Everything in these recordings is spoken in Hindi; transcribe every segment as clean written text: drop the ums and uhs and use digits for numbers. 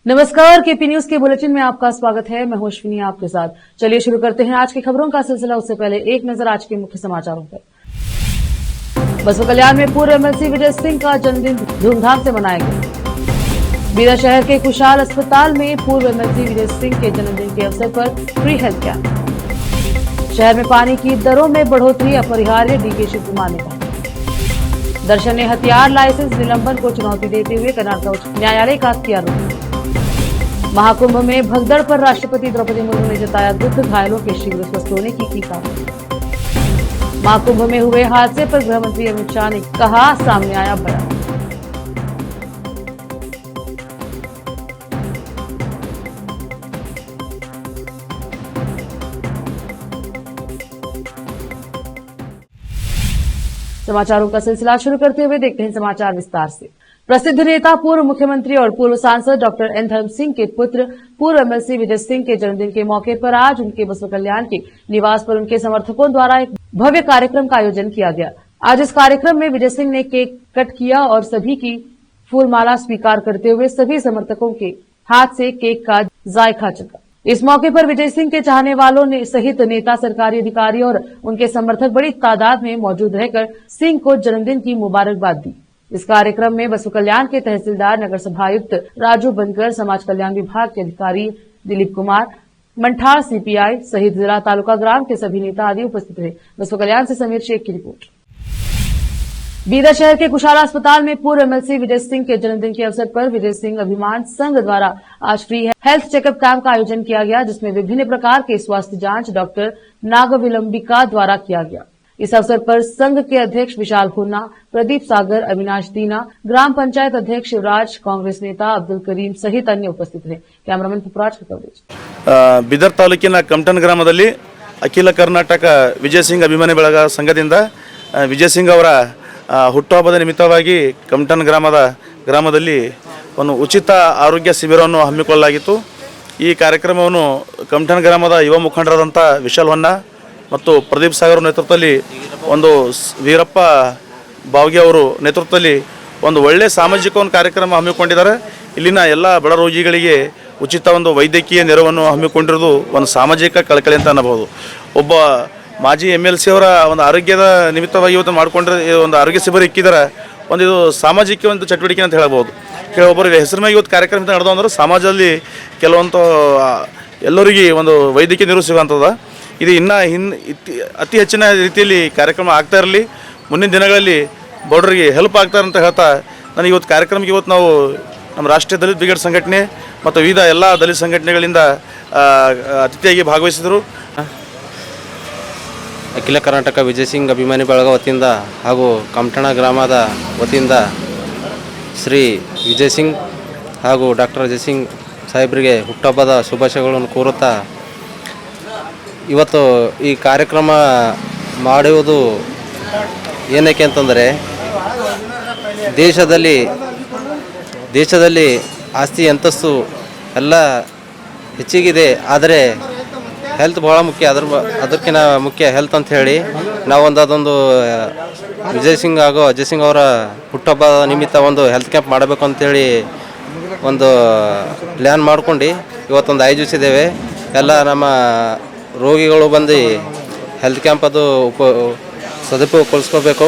नमस्कार, केपी न्यूज के बुलेटिन में आपका स्वागत है। मैं हूं अश्विनी आपके साथ। चलिए शुरू करते हैं आज की खबरों का सिलसिला। उससे पहले एक नजर आज के मुख्य समाचारों पर। बसवा कल्याण में पूर्व एमएलसी विजय सिंह का जन्मदिन धूमधाम से मनाया गया। बीदा शहर के खुशहाल अस्पताल में पूर्व एमएलसी विजय सिंह के जन्मदिन के अवसर पर फ्री हेल्थ कैंप। शहर में पानी की दरों में बढ़ोतरी अपरिहार्य, डीके शिव कुमार ने कहा। दर्शन ने हथियार लाइसेंस निलंबन को चुनौती देते हुए कर्नाटक उच्च न्यायालय का किया रुख। महाकुंभ में भगदड़ पर राष्ट्रपति द्रौपदी मुर्मू ने जताया दुख, घायलों के शीघ्र स्वस्थ होने की कामना। महाकुंभ में हुए हादसे पर गृह मंत्री अमित शाह ने कहा, सामने आया बयान। समाचारों का सिलसिला शुरू करते हुए देखते हैं समाचार विस्तार से। प्रसिद्ध नेता, पूर्व मुख्यमंत्री और पूर्व सांसद डॉक्टर एन धर्म सिंह के पुत्र पूर्व एमएलसी विजय सिंह के जन्मदिन के मौके पर आज उनके बसवा कल्याण के निवास पर उनके समर्थकों द्वारा एक भव्य कार्यक्रम का आयोजन किया गया। आज इस कार्यक्रम में विजय सिंह ने केक कट किया और सभी की फूलमाला स्वीकार करते हुए सभी समर्थकों के हाथ से केक का जायका चखा। इस मौके पर विजय सिंह के चाहने वालों ने सहित नेता, सरकारी अधिकारी और उनके समर्थक बड़ी तादाद में मौजूद रहकर सिंह को जन्मदिन की मुबारकबाद दी। इस कार्यक्रम में बसवा कल्याण के तहसीलदार, नगर सभायुक्त राजू बनकर, समाज कल्याण विभाग के अधिकारी दिलीप कुमार, मंठार सीपीआई सहित जिला, तालुका, ग्राम के सभी नेता आदि उपस्थित रहे। बसवा कल्याण से समीर शेख की रिपोर्ट। बीदा शहर के कुशाला अस्पताल में पूर्व एमएलसी विजय सिंह के जन्मदिन के अवसर पर विजय सिंह अभिमान संघ द्वारा आज फ्री हेल्थ चेकअप कैंप का आयोजन किया गया, जिसमें विभिन्न प्रकार के स्वास्थ्य जांच डॉक्टर नागविलंबिका द्वारा किया गया। इस अवसर पर संघ के अध्यक्ष विशाल हुन्ना, प्रदीप सागर, अविनाश दीना, ग्राम पंचायत अध्यक्ष शिवराज, कांग्रेस नेता अब्दुल करीम सहित अन्य उपस्थित रहे। कैमरामैन पुपराज का कवरेज। बीदर तालूकिನ ಕಮಟನ್ ಗ್ರಾಮದಲ್ಲಿ ಅಖಿಲ ಕರ್ನಾಟಕ ವಿಜಯ ಸಿಂಗ್ ಅಭಿಮಾನಿ ಬಳಗ ಸಂಘದಿಂದ ವಿಜಯ ಸಿಂಗ್ ಅವರ ಹುಟ್ಟುಹಬ್ಬದ ನಿಮಿತ್ತವಾಗಿ ಕಮಟನ್ ಗ್ರಾಮದಲ್ಲಿ ಒಂದು ಉಚಿತ ಆರೋಗ್ಯ ಶಿಬಿರವನ್ನು ಹಮ್ಮಿಕೊಳ್ಳಲಾಗಿತ್ತು। ಈ ಕಾರ್ಯಕ್ರಮವನ್ನು ಕಮಟನ್ ಗ್ರಾಮದ ಯುವ ಮುಖಂಡರಾದಂಥ ವಿಶಾಲ್ ಹೊನ್ನ ಮತ್ತು ಪ್ರದೀಪ್ ಸಾಗರ್ ನೇತೃತ್ವದಲ್ಲಿ, ಒಂದು ವೀರಪ್ಪ ಬಾವ್ಗೆ ಅವರು ನೇತೃತ್ವದಲ್ಲಿ ಒಂದು ಒಳ್ಳೆಯ ಸಾಮಾಜಿಕ ಒಂದು ಕಾರ್ಯಕ್ರಮ ಹಮ್ಮಿಕೊಂಡಿದ್ದಾರೆ। ಇಲ್ಲಿನ ಎಲ್ಲ ಬಡ ರೋಗಿಗಳಿಗೆ ಉಚಿತ ಒಂದು ವೈದ್ಯಕೀಯ ನೆರವನ್ನು ಹಮ್ಮಿಕೊಂಡಿರೋದು ಒಂದು ಸಾಮಾಜಿಕ ಕಳಕಳಿ ಅಂತ ಅನ್ನಬಹುದು। ಒಬ್ಬ ಮಾಜಿ MLC ಅವರ ಒಂದು ಆರೋಗ್ಯದ ನಿಮಿತ್ತವಾಗಿ ಇವತ್ತು ಮಾಡಿಕೊಂಡ್ರೆ ಒಂದು ಆರೋಗ್ಯ ಶಿಬಿರ ಇಕ್ಕಿದ್ದಾರೆ, ಒಂದು ಇದು ಸಾಮಾಜಿಕ ಒಂದು ಚಟುವಟಿಕೆ ಅಂತ ಹೇಳ್ಬೋದು। ಕೆಲವೊಬ್ಬರ ಹೆಸರು ಮೇಲೆ ಇವತ್ತು ಕಾರ್ಯಕ್ರಮ ನಡೆದು ಅಂದ್ರೆ ಸಮಾಜದಲ್ಲಿ ಕೆಲವೊಂದು ಎಲ್ಲರಿಗೆ ಒಂದು ವೈದ್ಯಕೀಯ ನೆರವು ಸಿಗುವಂಥದ್ದು। ಇದು ಇನ್ನೂ ಅತಿ ಹೆಚ್ಚಿನ ರೀತಿಯಲ್ಲಿ ಕಾರ್ಯಕ್ರಮ ಆಗ್ತಾ ಇರಲಿ, ಮುಂದಿನ ದಿನಗಳಲ್ಲಿ ಬಡವರಿಗೆ ಹೆಲ್ಪ್ ಆಗ್ತಾರೆ ಅಂತ ಹೇಳ್ತಾ ನನಗೆ ಇವತ್ತು ಕಾರ್ಯಕ್ರಮಕ್ಕೆ ಇವತ್ತು ನಾವು ನಮ್ಮ ರಾಷ್ಟ್ರೀಯ ದಲಿತ ಬ್ರಿಗೇಡ್ ಸಂಘಟನೆ ಮತ್ತು ವಿವಿಧ ಎಲ್ಲ ದಲಿತ ಸಂಘಟನೆಗಳಿಂದ ಅತಿಥಿಯಾಗಿ ಭಾಗವಹಿಸಿದರು। ಅಖಿಲ ಕರ್ನಾಟಕ ವಿಜಯ ಸಿಂಗ್ ಅಭಿಮಾನಿ ಬಳಗ ವತಿಯಿಂದ ಹಾಗೂ ಕಮಟಣ ಗ್ರಾಮದ ವತಿಯಿಂದ ಶ್ರೀ ವಿಜಯ್ ಸಿಂಗ್ ಹಾಗೂ ಡಾಕ್ಟರ್ ಅಜಯ್ ಸಿಂಗ್ ಸಾಹೇಬರಿಗೆ ಹುಟ್ಟುಹಬ್ಬದ ಶುಭಾಶಯಗಳನ್ನು ಕೋರುತ್ತಾ, ಇವತ್ತು ಈ ಕಾರ್ಯಕ್ರಮ ಮಾಡುವುದು ಏನಕ್ಕೆ ಅಂತಂದರೆ, ದೇಶದಲ್ಲಿ ಆಸ್ತಿ ಅಂತಸ್ತು ಎಲ್ಲ ಹೆಚ್ಚಿಗಿದೆ, ಆದರೆ ಹೆಲ್ತ್ ಭಾಳ ಮುಖ್ಯ, ಅದಕ್ಕಿಂತ ಮುಖ್ಯ ಹೆಲ್ತ್ ಅಂತ ಹೇಳಿ ನಾವು ಅದೊಂದು ವಿಜಯ್ ಸಿಂಗ್ ಹಾಗೂ ಅಜಯ್ ಸಿಂಗ್ ಅವರ ಹುಟ್ಟುಹಬ್ಬದ ನಿಮಿತ್ತ ಒಂದು ಹೆಲ್ತ್ ಕ್ಯಾಂಪ್ ಮಾಡಬೇಕು ಅಂಥೇಳಿ ಒಂದು ಪ್ಲ್ಯಾನ್ ಮಾಡ್ಕೊಂಡು ಇವತ್ತೊಂದು ಆಯೋಜಿಸಿದ್ದೇವೆ। ಎಲ್ಲ ನಮ್ಮ ರೋಗಿಗಳು ಬಂದು ಹೆಲ್ತ್ ಕ್ಯಾಂಪ್ ಅದು ಸದುಪಯೋಗಗೊಳಿಸ್ಕೋಬೇಕು।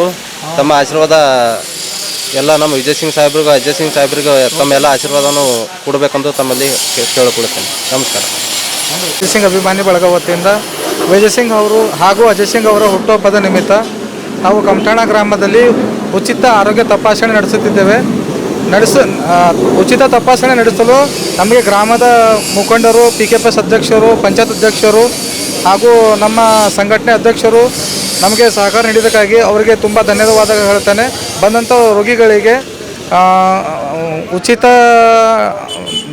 ತಮ್ಮ ಆಶೀರ್ವಾದ ಎಲ್ಲ ನಮ್ಮ ವಿಜಯ್ ಸಿಂಗ್ ಸಾಹೇಬ್ರಿಗೂ ಅಜಯ್ ಸಿಂಗ್ ಸಾಹೇಬ್ರಿಗೂ ತಮ್ಮೆಲ್ಲ ಆಶೀರ್ವಾದವನ್ನು ಕೊಡಬೇಕೆಂದು ತಮ್ಮಲ್ಲಿ ಕೇಳಿಕೊಳ್ಳುತ್ತೇನೆ। ನಮಸ್ಕಾರ। ವಿಜಯ್ ಸಿಂಗ್ ಅಭಿಮಾನಿ ಬಳಗ ವತಿಯಿಂದ ವಿಜಯ್ ಸಿಂಗ್ ಅವರು ಹಾಗೂ ಅಜಯ್ ಸಿಂಗ್ ಅವರ ಹುಟ್ಟುಹಬ್ಬದ ನಿಮಿತ್ತ ನಾವು ಕಮಟಣ ಗ್ರಾಮದಲ್ಲಿ ಉಚಿತ ಆರೋಗ್ಯ ತಪಾಸಣೆ ನಡೆಸುತ್ತಿದ್ದೇವೆ। ಉಚಿತ ತಪಾಸಣೆ ನಡೆಸಲು ನಮಗೆ ಗ್ರಾಮದ ಮುಖಂಡರು, PKPS ಅಧ್ಯಕ್ಷರು, ಪಂಚಾಯತ್ ಅಧ್ಯಕ್ಷರು ಹಾಗೂ ನಮ್ಮ ಸಂಘಟನೆ ಅಧ್ಯಕ್ಷರು ನಮಗೆ ಸಹಕಾರ ನೀಡಿದ್ದಕ್ಕಾಗಿ ಅವರಿಗೆ ತುಂಬ ಧನ್ಯವಾದ ಹೇಳ್ತೇನೆ। ಬಂದಂಥ ರೋಗಿಗಳಿಗೆ ಉಚಿತ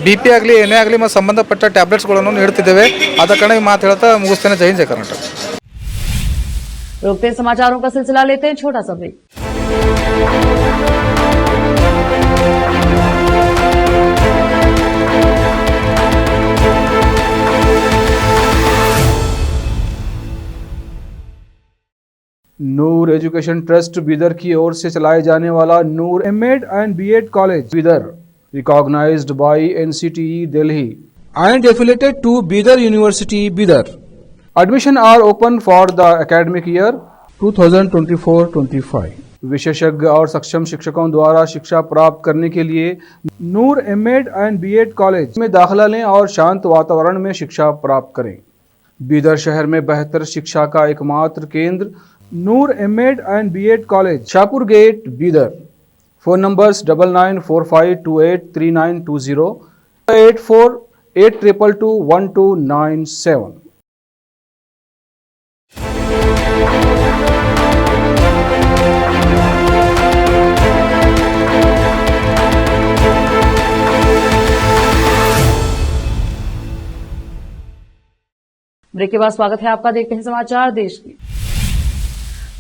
BP ಆಗಲಿ ಏನೇ ಆಗಲಿ ಮತ್ತು ಸಂಬಂಧಪಟ್ಟ ಟ್ಯಾಬ್ಲೆಟ್ಸ್ಗಳನ್ನು ನೀಡುತ್ತಿದ್ದೇವೆ। ಆದ ಕಾರಣ ಈ ಮಾತು ಹೇಳ್ತಾ ಮುಗಿಸ್ತೇನೆ। ಜೈ ಹಿಂದ್, ಜೈ ಕರ್ನಾಟಕ। रोकते हैं समाचारों का सिलसिला, लेते हैं छोटा सा break. Noor education trust Bidar की ओर से चलाए जाने वाला नूर M.Ed and B.Ed college Bidar recognized by NCTE Delhi. and affiliated to Bidar University, Bidar. Admission are open for the academic year 2024-25. विशेषज्ञ और सक्षम शिक्षकों द्वारा शिक्षा प्राप्त करने के लिए नूर एमएड एंड बीएड कॉलेज में दाखिला लें और शांत वातावरण में शिक्षा प्राप्त करें। बीदर शहर में बेहतर शिक्षा का एकमात्र केंद्र Noor MEd and BEd college, Shahpur gate, Bidar. Phone numbers 9945283920, 8482221297। Break के बाद स्वागत है आपका। देखते हैं समाचार देश की।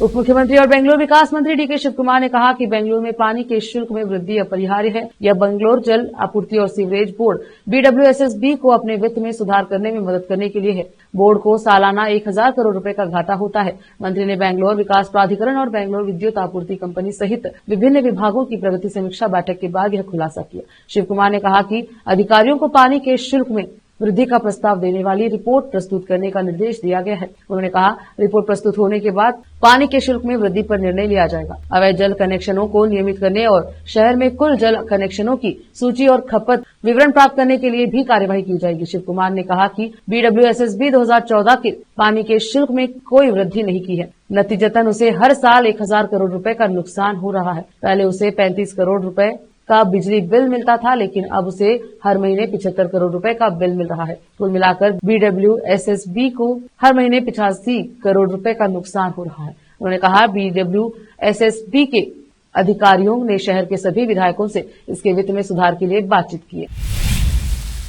उप मुख्यमंत्री और बेंगलुरु विकास मंत्री डीके शिव कुमार ने कहा कि बेंगलुरु में पानी के शुल्क में वृद्धि अपरिहार्य है। यह बेंगलुरु जल आपूर्ति और सीवरेज बोर्ड BWSSB को अपने वित्त में सुधार करने में मदद करने के लिए है। बोर्ड को सालाना 1000 करोड़ रुपए का घाटा होता है। मंत्री ने बेंगलुरु विकास प्राधिकरण और बेंगलुरु विद्युत आपूर्ति कंपनी सहित विभिन्न विभागों की प्रगति समीक्षा बैठक के बाद यह खुलासा किया। शिव कुमार ने कहा कि अधिकारियों को पानी के शुल्क में वृद्धि का प्रस्ताव देने वाली रिपोर्ट प्रस्तुत करने का निर्देश दिया गया है। उन्होंने कहा, रिपोर्ट प्रस्तुत होने के बाद पानी के शुल्क में वृद्धि पर निर्णय लिया जाएगा। अवैध जल कनेक्शनों को नियमित करने और शहर में कुल जल कनेक्शनों की सूची और खपत विवरण प्राप्त करने के लिए भी कार्यवाही की जाएगी। शिव कुमार ने कहा कि BWSSB 2014 के पानी के शुल्क में कोई वृद्धि नहीं की है। नतीजतन उसे हर साल 1000 करोड़ रुपए का नुकसान हो रहा है। पहले उसे 35 करोड़ रुपए का बिजली बिल मिलता था, लेकिन अब उसे हर महीने 75 करोड़ रुपए का बिल मिल रहा है। कुल मिलाकर BWSSB को हर महीने 85 करोड़ रुपए का नुकसान हो रहा है। उन्होंने कहा, BWSSB के अधिकारियों ने शहर के सभी विधायकों से इसके वित्त में सुधार के लिए बातचीत की है।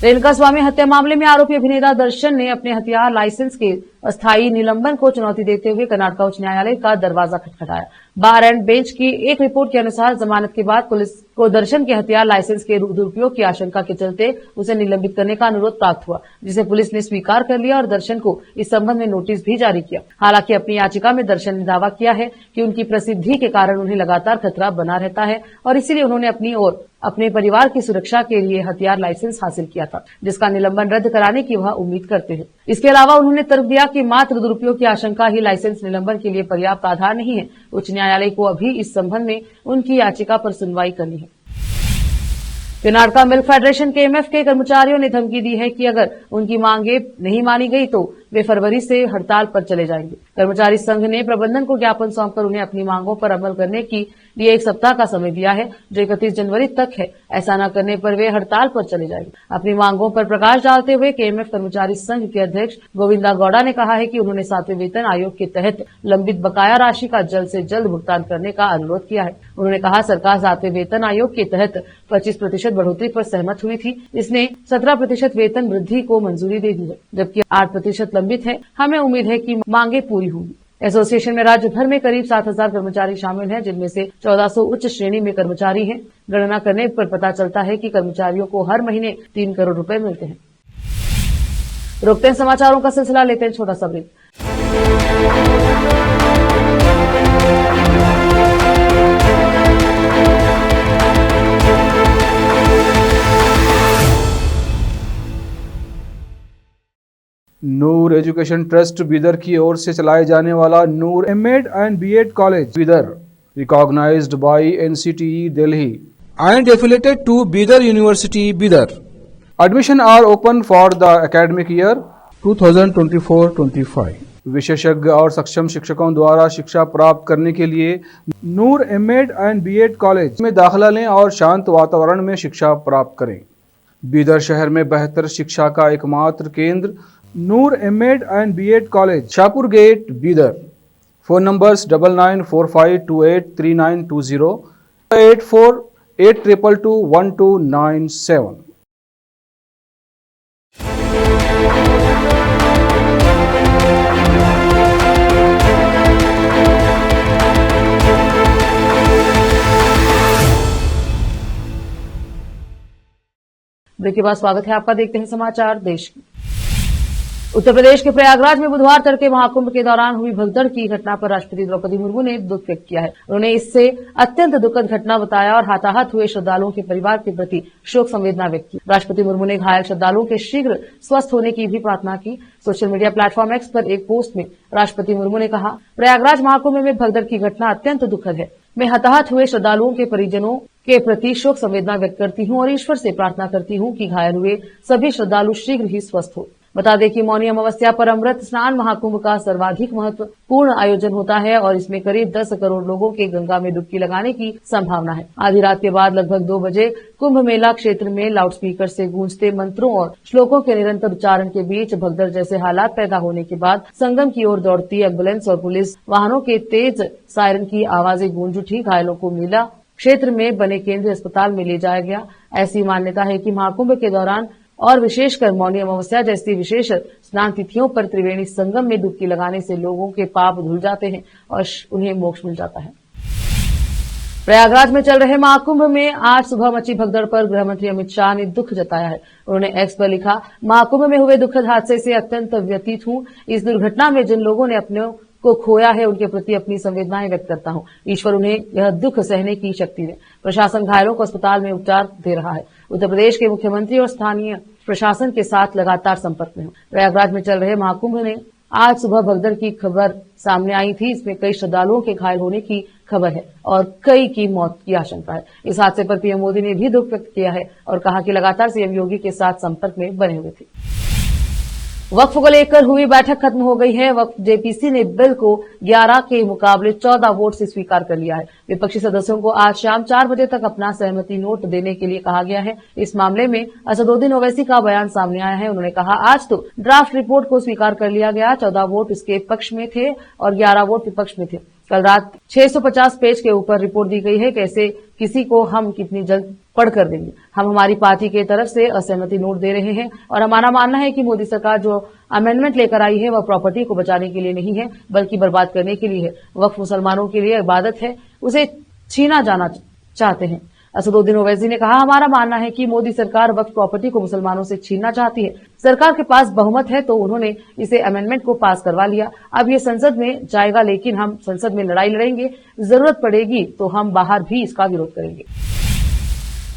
रेणुका स्वामी हत्या मामले में आरोपी अभिनेता दर्शन ने अपने हथियार लाइसेंस के अस्थायी निलंबन को चुनौती देते हुए कर्नाटक उच्च न्यायालय का दरवाजा खटखटाया। बार एंड बेंच की एक रिपोर्ट के अनुसार जमानत के बाद पुलिस को दर्शन के हथियार लाइसेंस के दुरुपयोग की आशंका के चलते उसे निलंबित करने का अनुरोध प्राप्त हुआ, जिसे पुलिस ने स्वीकार कर लिया और दर्शन को इस संबंध में नोटिस भी जारी किया। हालांकि अपनी याचिका में दर्शन ने दावा किया है कि उनकी प्रसिद्धि के कारण उन्हें लगातार खतरा बना रहता है और इसीलिए उन्होंने अपनी और अपने परिवार की सुरक्षा के लिए हथियार लाइसेंस हासिल किया था, जिसका निलंबन रद्द कराने की वह उम्मीद करते हैं। इसके अलावा उन्होंने तर्क दिया कि मात्र दुरुपयोग की आशंका ही लाइसेंस निलंबन के लिए पर्याप्त आधार नहीं है। उच्च न्यायालय को अभी इस संबंध में उनकी याचिका पर सुनवाई करनी है। कर्नाटक मिल्क फेडरेशन KMF के कर्मचारियों ने धमकी दी है कि अगर उनकी मांगे नहीं मानी गई तो वे फरवरी से हड़ताल पर चले जाएंगे। कर्मचारी संघ ने प्रबंधन को ज्ञापन सौंपकर उन्हें अपनी मांगों पर अमल करने के लिए 1 सप्ताह का समय दिया है, जो 31 जनवरी तक है। ऐसा न करने पर वे हड़ताल पर चले जाएंगे। अपनी मांगों पर प्रकाश डालते हुए KMF कर्मचारी संघ के अध्यक्ष गोविंदा गौड़ा ने कहा है कि उन्होंने 7वें वेतन आयोग के तहत लंबित बकाया राशि का जल्द से जल्द भुगतान करने का अनुरोध किया है। उन्होंने कहा, सरकार 7वें वेतन आयोग के तहत 25% बढ़ोतरी पर सहमत हुई थी। इसने 17% वेतन वृद्धि को मंजूरी दे दी है, जबकि 8% लंबित है। हमें उम्मीद है कि मांगे पूरी होंगी। एसोसिएशन में राज्य भर में करीब 7000 कर्मचारी शामिल हैं, जिनमें से 1400 उच्च श्रेणी में कर्मचारी हैं। गणना करने पर पता चलता है कि कर्मचारियों को हर महीने 3 करोड़ रुपए मिलते हैं। रोकते हैं समाचारों का सिलसिला, लेते हैं छोटा सा break. Noor education trust Bidar की ओर से चलाए जाने वाला Noor MEd and BEd college Bidar, recognised by NCTE Delhi and affiliated to Bidar University, Bidar. Admission are open for the academic year 2024-25. विशेषज्ञ और सक्षम शिक्षकों द्वारा शिक्षा प्राप्त करने के लिए नूर एमएड एंड बीएड कॉलेज में दाखिला लें और शांत वातावरण में शिक्षा प्राप्त करें। बीदर शहर में बेहतर शिक्षा का एकमात्र केंद्र Noor MEd and BEd college, Shahpur gate, Bidar. Phone numbers 9945283920, 8482221297। Break के बाद स्वागत है आपका। देखते हैं समाचार देश की। उत्तर प्रदेश के प्रयागराज में बुधवार तड़के महाकुंभ के दौरान हुई भगदड़ की घटना पर राष्ट्रपति द्रौपदी मुर्मू ने दुख व्यक्त किया है। उन्होंने इससे अत्यंत दुखद घटना बताया और हताहत हुए श्रद्धालुओं के परिवार के प्रति शोक संवेदना व्यक्त की। राष्ट्रपति मुर्मू ने घायल श्रद्धालुओं के शीघ्र स्वस्थ होने की भी प्रार्थना की। सोशल मीडिया प्लेटफॉर्म एक्स पर एक पोस्ट में राष्ट्रपति मुर्मू ने कहा, प्रयागराज महाकुंभ में भगदड़ की घटना अत्यंत दुखद है। मैं हताहत हुए श्रद्धालुओं के परिजनों के प्रति शोक संवेदना व्यक्त करती हूं और ईश्वर से प्रार्थना करती हूं कि घायल हुए सभी श्रद्धालु शीघ्र ही स्वस्थ हो। बता दें कि मौनी अमावस्या पर अमृत स्नान महाकुंभ का सर्वाधिक महत्वपूर्ण आयोजन होता है और इसमें करीब 10 करोड़ लोगों के गंगा में डुबकी लगाने की संभावना है। आधी रात के बाद लगभग 2 बजे कुंभ मेला क्षेत्र में लाउडस्पीकर से गूंजते मंत्रों और श्लोकों के निरंतर उच्चारण के बीच भगदड़ जैसे हालात पैदा होने के बाद संगम की ओर दौड़ती एम्बुलेंस और पुलिस वाहनों के तेज सायरन की आवाजें गूंज उठी। घायलों को मेला क्षेत्र में बने केंद्रीय अस्पताल में ले जाया गया। ऐसी मान्यता है कि महाकुंभ के दौरान और विशेषकर मौनी अमावस्या जैसी विशेष स्नान तिथियों पर त्रिवेणी संगम में डुबकी लगाने से लोगों के पाप धुल जाते हैं और उन्हें मोक्ष मिल जाता है। प्रयागराज में चल रहे महाकुंभ में आज सुबह मची भगदड़ पर गृह मंत्री अमित शाह ने दुख जताया है। उन्होंने एक्स पर लिखा, महाकुंभ में हुए दुखद हादसे से अत्यंत व्यथित हूं। इस दुर्घटना में जिन लोगों ने अपने को खोया है उनके प्रति अपनी संवेदनाएं व्यक्त करता हूं। ईश्वर उन्हें यह दुख सहने की शक्ति दे। प्रशासन घायलों को अस्पताल में उपचार दे रहा है। उत्तर प्रदेश के मुख्यमंत्री और स्थानीय प्रशासन के साथ लगातार संपर्क में हूं। प्रयागराज में चल रहे महाकुंभ में आज सुबह भगदड़ की खबर सामने आई थी। इसमें कई श्रद्धालुओं के घायल होने की खबर है और कई की मौत की आशंका है। इस हादसे पर पीएम मोदी ने भी दुख व्यक्त किया है और कहा कि लगातार सीएम योगी के साथ संपर्क में बने हुए थे। वक्फ को लेकर हुई बैठक खत्म हो गई है। वक्फ जेपीसी ने बिल को 11 के मुकाबले 14 वोट से स्वीकार कर लिया है। विपक्षी सदस्यों को आज शाम 4 बजे तक अपना सहमति नोट देने के लिए कहा गया है। इस मामले में असदुद्दीन ओवैसी का बयान सामने आया है। उन्होंने कहा, आज तो ड्राफ्ट रिपोर्ट को स्वीकार कर लिया गया। 14 वोट इसके पक्ष में थे और 11 वोट विपक्ष में थे। कल रात 650 पेज के ऊपर रिपोर्ट दी गई है। कैसे किसी को हम कितनी जल्द पढ़कर देंगे। हम हमारी पार्टी की तरफ से असहमति नोट दे रहे हैं और हमारा मानना है कि मोदी सरकार जो अमेंडमेंट लेकर आई है वह प्रॉपर्टी को बचाने के लिए नहीं है बल्कि बर्बाद करने के लिए है। वक्फ मुसलमानों के लिए इबादत है, उसे छीना जाना चाहते हैं। असदुद्दीन ओवैसी ने कहा, हमारा मानना है कि मोदी सरकार वक्फ प्रॉपर्टी को मुसलमानों से छीनना चाहती है। सरकार के पास बहुमत है तो उन्होंने इसे अमेंडमेंट को पास करवा लिया। अब ये संसद में जाएगा, लेकिन हम संसद में लड़ाई लड़ेंगे। जरूरत पड़ेगी तो हम बाहर भी इसका विरोध करेंगे।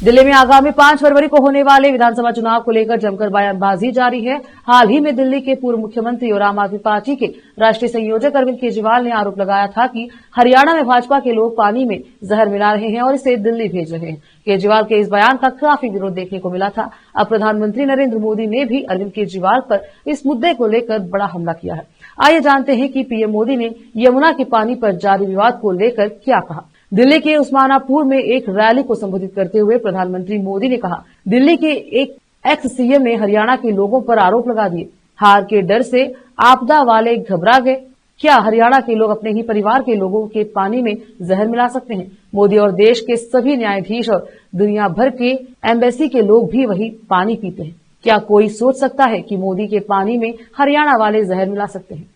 दिल्ली में आगामी 5 फरवरी को होने वाले विधानसभा चुनाव को लेकर जमकर बयानबाजी जारी है। हाल ही में दिल्ली के पूर्व मुख्यमंत्री और आम आदमी पार्टी के राष्ट्रीय संयोजक अरविंद केजरीवाल ने आरोप लगाया था कि हरियाणा में भाजपा के लोग पानी में जहर मिला रहे हैं और इसे दिल्ली भेज रहे हैं। केजरीवाल के इस बयान का काफी विरोध देखने को मिला था। अब प्रधानमंत्री नरेंद्र मोदी ने भी अरविंद केजरीवाल पर इस मुद्दे को लेकर बड़ा हमला किया है। आइए जानते हैं कि पीएम मोदी ने यमुना के पानी पर जारी विवाद को लेकर क्या कहा। दिल्ली के उस्मानापुर में एक रैली को संबोधित करते हुए प्रधानमंत्री मोदी ने कहा, दिल्ली के एक एक्स सीएम ने हरियाणा के लोगों पर आरोप लगा दिए। हार के डर से आपदा वाले घबरा गए। क्या हरियाणा के लोग अपने ही परिवार के लोगों के पानी में जहर मिला सकते हैं? मोदी और देश के सभी न्यायाधीश और दुनिया भर के एम्बेसी के लोग भी वही पानी पीते हैं। क्या कोई सोच सकता है कि मोदी के पानी में हरियाणा वाले जहर मिला सकते हैं?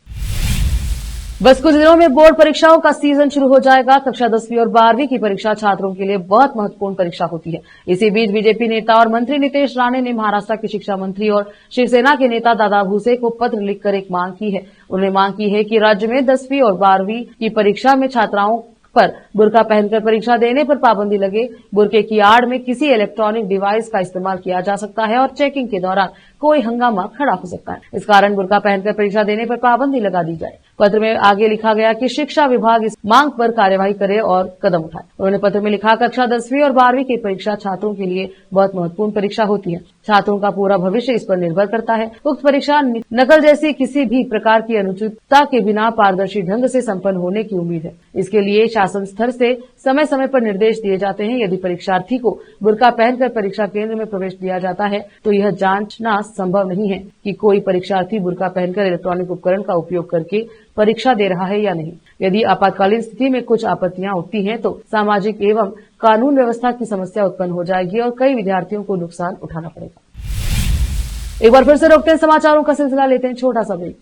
बस कुछ दिनों में बोर्ड परीक्षाओं का सीजन शुरू हो जाएगा। कक्षा 10वीं और 12वीं की परीक्षा छात्रों के लिए बहुत महत्वपूर्ण परीक्षा होती है। इसी बीच बीजेपी नेता और मंत्री नितेश राणे ने महाराष्ट्र के शिक्षा मंत्री और शिवसेना के नेता दादा भूसे को पत्र लिखकर एक मांग की है। उन्होंने मांग की है कि राज्य में 10वीं और 12वीं की परीक्षा में छात्राओं पर बुर्का पहनकर परीक्षा देने पर पाबंदी लगे। बुर्के की आड़ में किसी इलेक्ट्रॉनिक डिवाइस का इस्तेमाल किया जा सकता है और चेकिंग के दौरान कोई हंगामा खड़ा हो सकता है। इस कारण बुर्का पहनकर परीक्षा देने पर पाबंदी लगा दी जाए। पत्र में आगे लिखा गया कि शिक्षा विभाग इस मांग पर कार्यवाही करे और कदम उठाए। उन्होंने पत्र में लिखा, कक्षा 10वीं और 12वीं की परीक्षा छात्रों के लिए बहुत महत्वपूर्ण परीक्षा होती है। छात्रों का पूरा भविष्य इस पर निर्भर करता है। उक्त परीक्षा नकल जैसी किसी भी प्रकार की अनुचितता के बिना पारदर्शी ढंग से संपन्न होने की उम्मीद है। इसके लिए शासन स्तर से समय समय पर निर्देश दिए जाते हैं। यदि परीक्षार्थी को बुर्का पहनकर परीक्षा केंद्र में प्रवेश दिया जाता है तो यह जांचना संभव नहीं है कि कोई परीक्षार्थी बुर्का पहनकर इलेक्ट्रॉनिक उपकरण का उपयोग करके परीक्षा दे रहा है या नहीं। यदि आपातकालीन स्थिति में कुछ आपत्तियां उठती हैं तो सामाजिक एवं कानून व्यवस्था की समस्या उत्पन्न हो जाएगी और कई विद्यार्थियों को नुकसान उठाना पड़ेगा। एक बार फिर से रोकते हैं समाचारों का सिलसिला, लेते हैं छोटा सा break.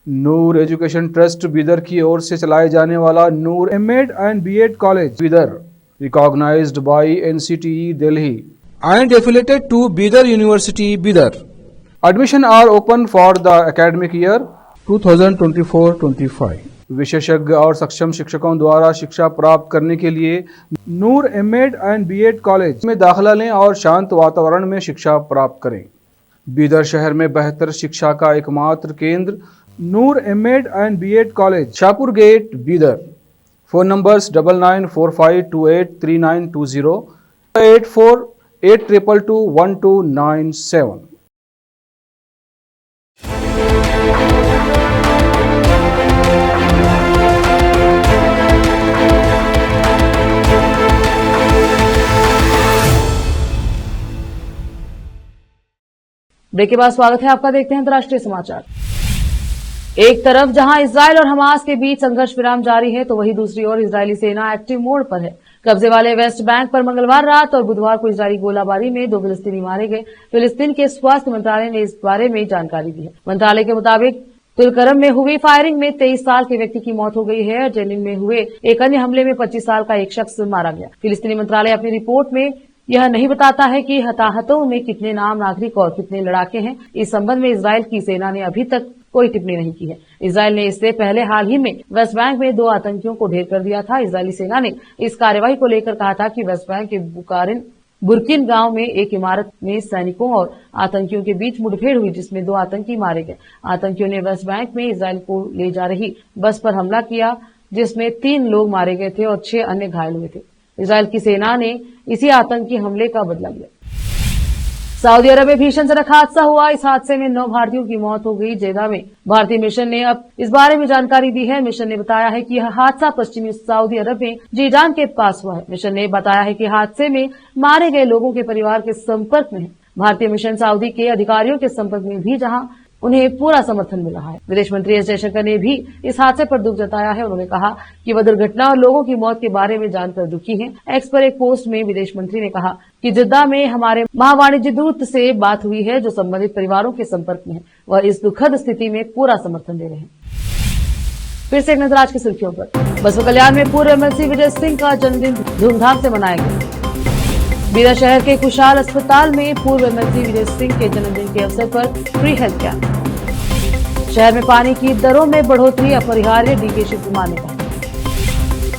Noor education trust Bidar की ओर से चलाए जाने वाला Noor MEd and BEd college Bidar, recognised by NCTE Delhi and affiliated to Bidar University, Bidar. Admission are open for the academic year 2024-25. विशेषज्ञ और सक्षम शिक्षकों द्वारा शिक्षा प्राप्त करने के लिए नूर एमएड एंड बीएड कॉलेज में दाखिला लें और शांत वातावरण में शिक्षा प्राप्त करें। बीदर शहर में बेहतर शिक्षा का एकमात्र केंद्र Noor MEd and BEd college, Shahpur gate, Bidar. Phone numbers 9945283920, 8482221297। Break के बाद स्वागत है आपका। देखते हैं अंतर्राष्ट्रीय समाचार। एक तरफ जहां इजराइल और हमास के बीच संघर्ष विराम जारी है, तो वहीं दूसरी ओर इजरायली सेना एक्टिव मोड पर है। कब्जे वाले वेस्ट बैंक पर मंगलवार रात और बुधवार को इजरायली गोलाबारी में 2 फिलिस्तीनी मारे गए। फिलिस्तीन के स्वास्थ्य मंत्रालय ने इस बारे में जानकारी दी है। मंत्रालय के मुताबिक तुलकरम में हुई फायरिंग में 23 साल के व्यक्ति की मौत हो गई है। जेनिन में हुए एक अन्य हमले में 25 साल का एक शख्स मारा गया। फिलिस्तीनी मंत्रालय अपनी रिपोर्ट में यह नहीं बताता है कि हताहतों में कितने नाम नागरिक और कितने लड़ाके हैं। इस संबंध में इजराइल की सेना ने अभी तक कोई टिप्पणी नहीं की है। इजराइल ने इससे पहले हाल ही में वेस्ट बैंक में 2 आतंकियों को ढेर कर दिया था। इजरायली सेना ने इस कार्यवाही को लेकर कहा था कि वेस्ट बैंक के बुरकिन गांव में एक इमारत में सैनिकों और आतंकियों के बीच मुठभेड़ हुई, जिसमें 2 आतंकी मारे गए। आतंकियों ने वेस्ट बैंक में इजराइल को ले जा रही बस पर हमला किया, जिसमें 3 लोग मारे गए थे और 6 अन्य घायल हुए थे। इजराइल की सेना ने इसी आतंकी हमले का बदला लिया। सऊदी अरब में भीषण सड़क हादसा हुआ। इस हादसे में 9 भारतीयों की मौत हो गई। जेदा में भारतीय मिशन ने अब इस बारे में जानकारी दी है। मिशन ने बताया है कि यह हादसा पश्चिमी सऊदी अरब में जीजान के पास हुआ है। मिशन ने बताया है कि हादसे में मारे गए लोगों के परिवार के संपर्क में है। भारतीय मिशन सऊदी के अधिकारियों के संपर्क में भी, जहां उन्हें पूरा समर्थन मिला है। विदेश मंत्री एस जयशंकर ने भी इस हादसे पर दुख जताया है। उन्होंने कहा कि वह दुर्घटना और लोगों की मौत के बारे में जानकर दुखी हैं। एक्स पर एक पोस्ट में विदेश मंत्री ने कहा कि जिद्दा में हमारे महावाणिज्य दूत से बात हुई है, जो संबंधित परिवारों के संपर्क में है। वह इस दुखद स्थिति में पूरा समर्थन दे रहे हैं। फिर से एक नजर आज की सुर्खियों पर। बसपा कल्याण में पूर्व एमएलसी विजय सिंह का जन्मदिन धूमधाम से मनाया गया। बीदर शहर के खुशहाल अस्पताल में पूर्व एमएलसी विजय सिंह के जन्मदिन के अवसर पर फ्री हेल्थ कैंप। शहर में पानी की दरों में बढ़ोतरी अपरिहार्य, डीके शिव कुमार ने कहा।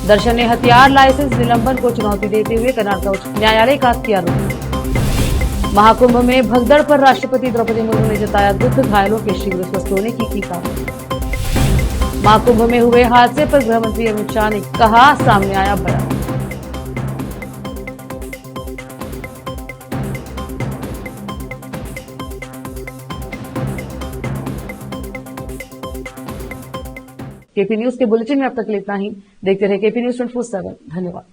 दर्शन ने हथियार लाइसेंस निलंबन को चुनौती देते हुए कर्नाटक उच्च न्यायालय का किया रुख। महाकुंभ में भगदड़ पर राष्ट्रपति द्रौपदी मुर्मू ने जताया दुख, घायलों के शीघ्र स्वस्थ होने की कामना। महाकुंभ में हुए हादसे पर गृह मंत्री अमित शाह ने कहा, सामने आया बयान। केपी न्यूज के बुलेटिन में अब तक इतना ही। देखते रहे केपी न्यूज 24/7। धन्यवाद।